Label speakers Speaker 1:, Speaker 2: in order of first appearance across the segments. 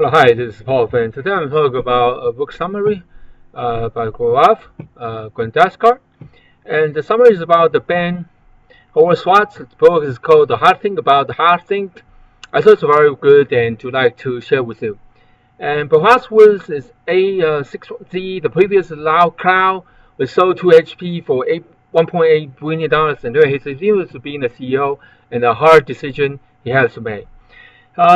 Speaker 1: Hello, hi, this is Paul, and today I'm talking about a book summary by Gaurav Chandrashekar. And the summary is about the Ben Horowitz. The book is called The Hard Thing About the Hard Thing. I thought it's very good and to like to share with you. And Ben Horowitz is A61Z, the previous Loudcloud was sold to HP for $1.8 billion, and there he continues to being the CEO and a hard decision he has to make.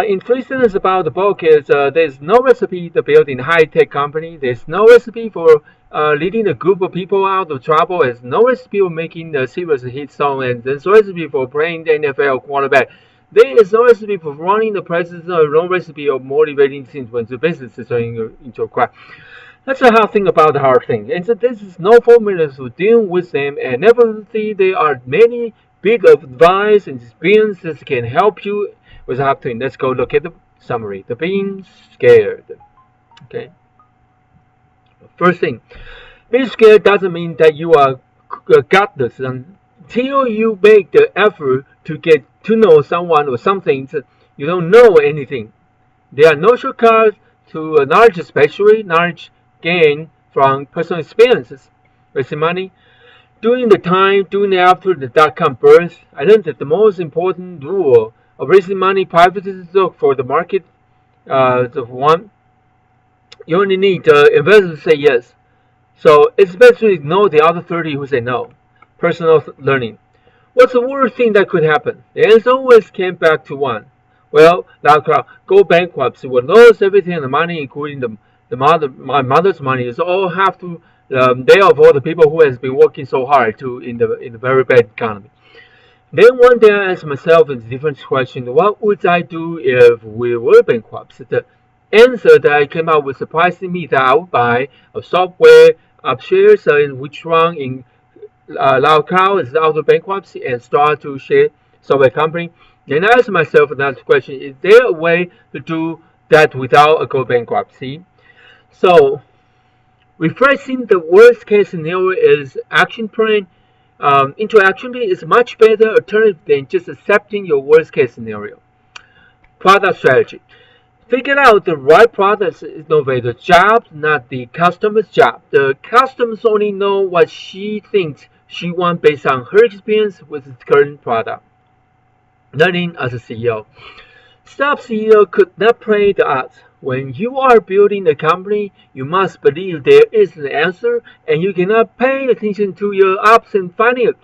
Speaker 1: In 3 sentences about the book is there's no recipe to building a high-tech company. There's no recipe for leading a group of people out of trouble. There's no recipe for making a serious hit song. And there's no recipe for playing the NFL quarterback. There is no recipe for running the president or no recipe of motivating things when the business is into a crack. That's a hard thing about the hard thing. And so this is no formulas to deal with them. And nevertheless, there are many big advice and experiences that can help you with the hard thing. Let's go look at the summary. The being scared. Okay. First thing, being scared doesn't mean that you are gutless until you make the effort to get to know someone or something. You don't know anything. There are no shortcuts to knowledge, especially knowledge gained from personal experiences. Wasting money. During after the dot-com burst, I learned that the most important rule of raising money privately for the market, the one, you only need investors to say yes. So it's best to ignore the other 30 who say no. Personal learning. What's the worst thing that could happen? The answer always came back to one. Well, Loudcloud go bankrupt. Will lose everything and the money, including my mother's money, is all have to day of all the people who has been working so hard in the very bad economy. Then one day I asked myself a different question: what would I do if we were bankrupt? The answer that I came up with surprised me that I would buy a software of shares in which run in Loudcloud is out of bankruptcy and start to share software company. Then I asked myself another question: is there a way to do that without a go bankruptcy? So, refreshing the worst case scenario is action plan. Into action plan is much better alternative than just accepting your worst case scenario. Product strategy. Figure out the right product is innovator's job, not the customer's job. The customers only know what she thinks she wants based on her experience with its current product. Learning as a CEO. Top CEO could not play the odds. When you are building a company, you must believe there is an answer, and you cannot pay attention to your ups and finding it.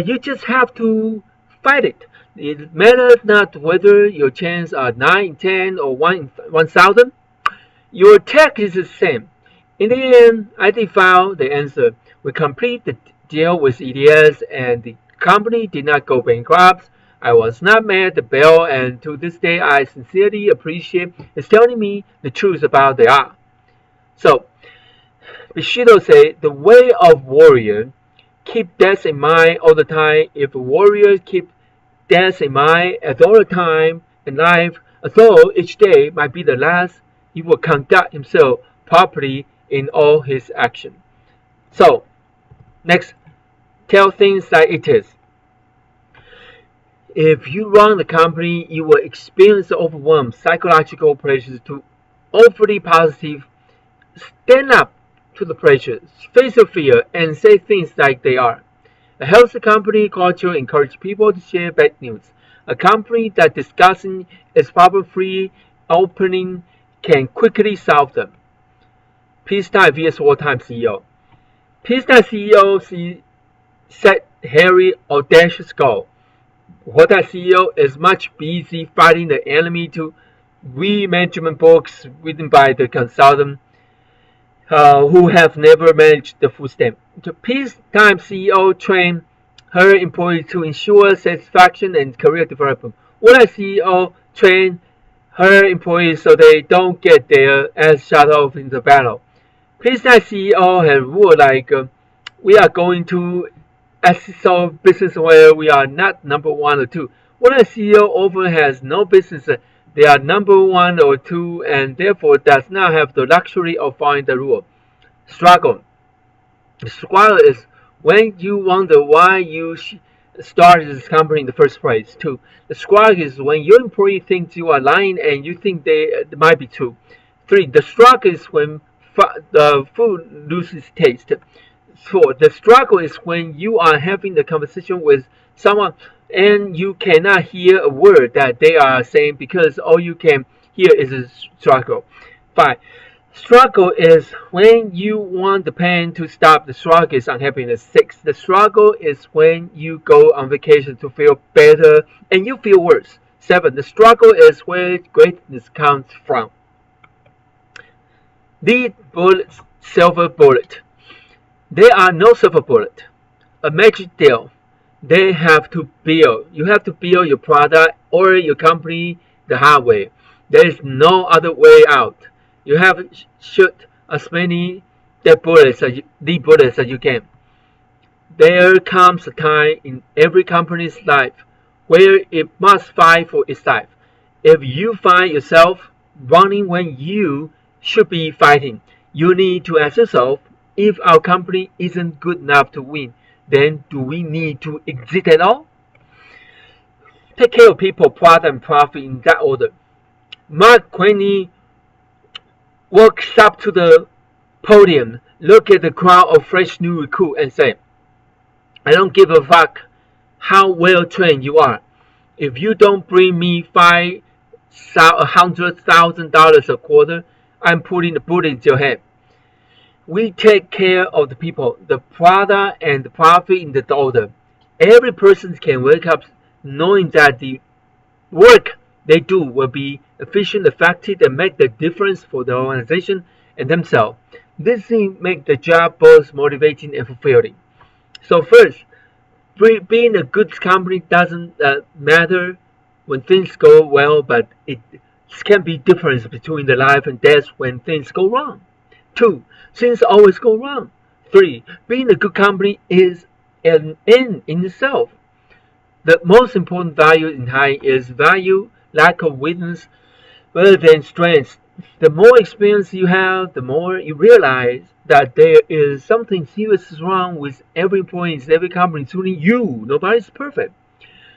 Speaker 1: You just have to fight it. It matters not whether your chances are 9 in 10 or 1 in 1,000. Your tech is the same. In the end, I found the answer. We complete the deal with EDS, and the company did not go bankrupt. I was not mad at the bill, and to this day I sincerely appreciate it's telling me the truth about the art. So, Bushido said, the way of warrior, keep death in mind all the time. If a warrior keep death in mind at all the time in life, although each day might be the last, he will conduct himself properly in all his actions. So, next, tell things like it is. If you run the company, you will experience overwhelming psychological pressures to overly positive. Stand up to the pressure, face your fear, and say things like they are. A healthy company culture encourages people to share bad news. A company that discussing its problem-free opening can quickly solve them. Peacetime vs. wartime CEO. Peacetime CEO set hairy, audacious goal. Wartime CEO is much busy fighting the enemy to read management books written by the consultant who have never managed the full stamp. The peacetime CEO train her employees to ensure satisfaction and career development. Wartime CEO train her employees so they don't get their ass shot off in the battle. Peacetime CEO has ruled like we are going to so business where we are not number 1 or 2. When a CEO often has no business, they are number 1 or 2 and therefore does not have the luxury of following the rule. Struggle. The struggle is when you wonder why you started this company in the first place. 2. The struggle is when your employee thinks you are lying and you think they might be true. 3. The struggle is when the food loses taste. 4. The struggle is when you are having the conversation with someone and you cannot hear a word that they are saying because all you can hear is a struggle. 5. Struggle is when you want the pain to stop. The struggle is unhappiness. 6. The struggle is when you go on vacation to feel better and you feel worse. 7. The struggle is where greatness comes from. Lead bullets, silver bullet. There are no silver bullet. A magic deal. They have to build. You have to build your product or your company the hard way. There is no other way out. You have to shoot as many lead bullets as you can. There comes a time in every company's life where it must fight for its life. If you find yourself running when you should be fighting, you need to ask yourself, if our company isn't good enough to win, then do we need to exist at all? Take care of people, product, and profit in that order. Mark Quaney walks up to the podium, look at the crowd of fresh new recruits and say, I don't give a fuck how well trained you are. If you don't bring me $100,000 a quarter, I'm putting the bullet in your head. We take care of the people, the product, and the profit in that order. Every person can wake up knowing that the work they do will be efficient, effective, and make the difference for the organization and themselves. This thing makes the job both motivating and fulfilling. So first, being a good company doesn't matter when things go well, but it can be difference between the life and death when things go wrong. 2. Things always go wrong. 3. Being a good company is an end in itself. The most important value in hiring is value, lack of weakness, rather than strength. The more experience you have, the more you realize that there is something seriously wrong with every employee in every company, including you. Nobody's perfect.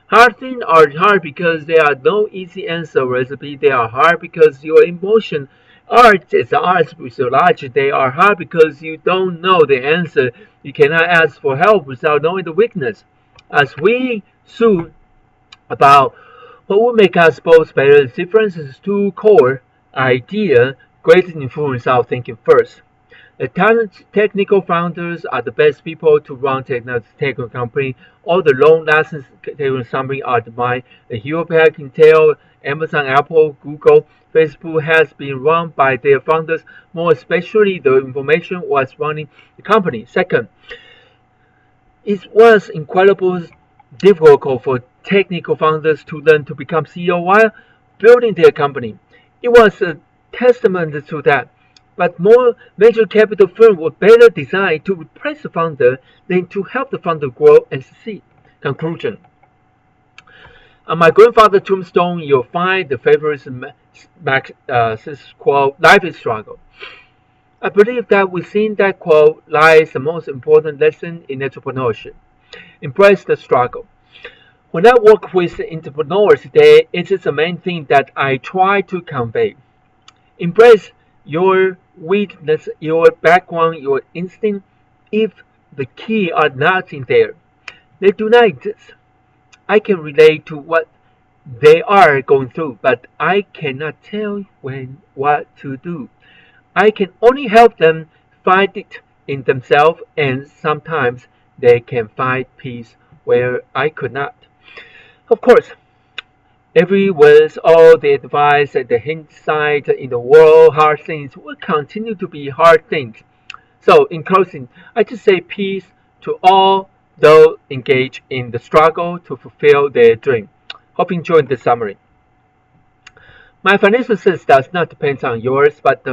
Speaker 1: Hard things are hard because there are no easy answer recipe. They are hard because your emotion art is art with your logic. They are hard because you don't know the answer. You cannot ask for help without knowing the weakness. As we soon about what will make us both better, the difference is two core idea greatly influence our thinking. First, the technical founders are the best people to run technical company. All the long-lasting technical companies are mine. The Hewlett-Packard, Intel, Amazon, Apple, Google, Facebook has been run by their founders. More especially, the information was running the company. Second, it was incredibly difficult for technical founders to learn to become CEO while building their company. It was a testament to that. But more venture capital firms were better designed to replace the founder than to help the founder grow and succeed. Conclusion. On my grandfather's tombstone, you'll find the famous quote, "Life is struggle." I believe that within that quote lies the most important lesson in entrepreneurship. Embrace the struggle. When I work with entrepreneurs today, it is the main thing that I try to convey. Embrace your weakness, your background, your instinct. If the key are not in there, they do not exist. I can relate to what they are going through, but I cannot tell what to do. I can only help them find it in themselves, and sometimes they can find peace where I could not. Of course, everywhere, all the advice and the hindsight in the world, hard things will continue to be hard things. So, in closing, I just say peace to all those engaged in the struggle to fulfill their dream. Hope you enjoyed this summary. My financial success does not depend on yours, but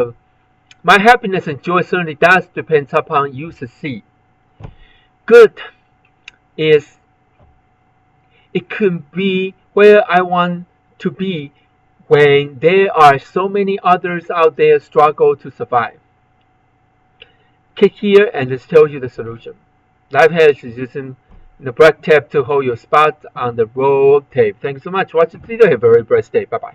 Speaker 1: my happiness and joy certainly does depend upon you succeed. Good is, it could be where I want to be when there are so many others out there struggle to survive. Click here and this tells you the solution. Life Hacks is using the black tape to hold your spot on the roll tape. Thank you so much. Watch the video. Have a very blessed day. Bye bye.